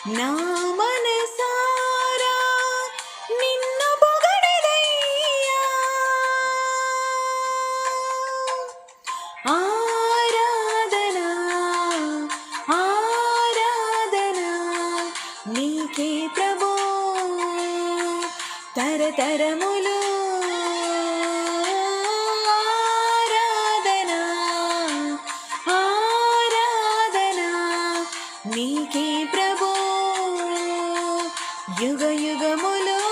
నా మనసారా నిన్ను పొగడెదయ్యా. ఆరాధనా ఆరాధనా నీకే ప్రభూ, తరతరములు ఆరాధనా ఆరాధనా నీకే ప్రభూ, యుగ యుగములు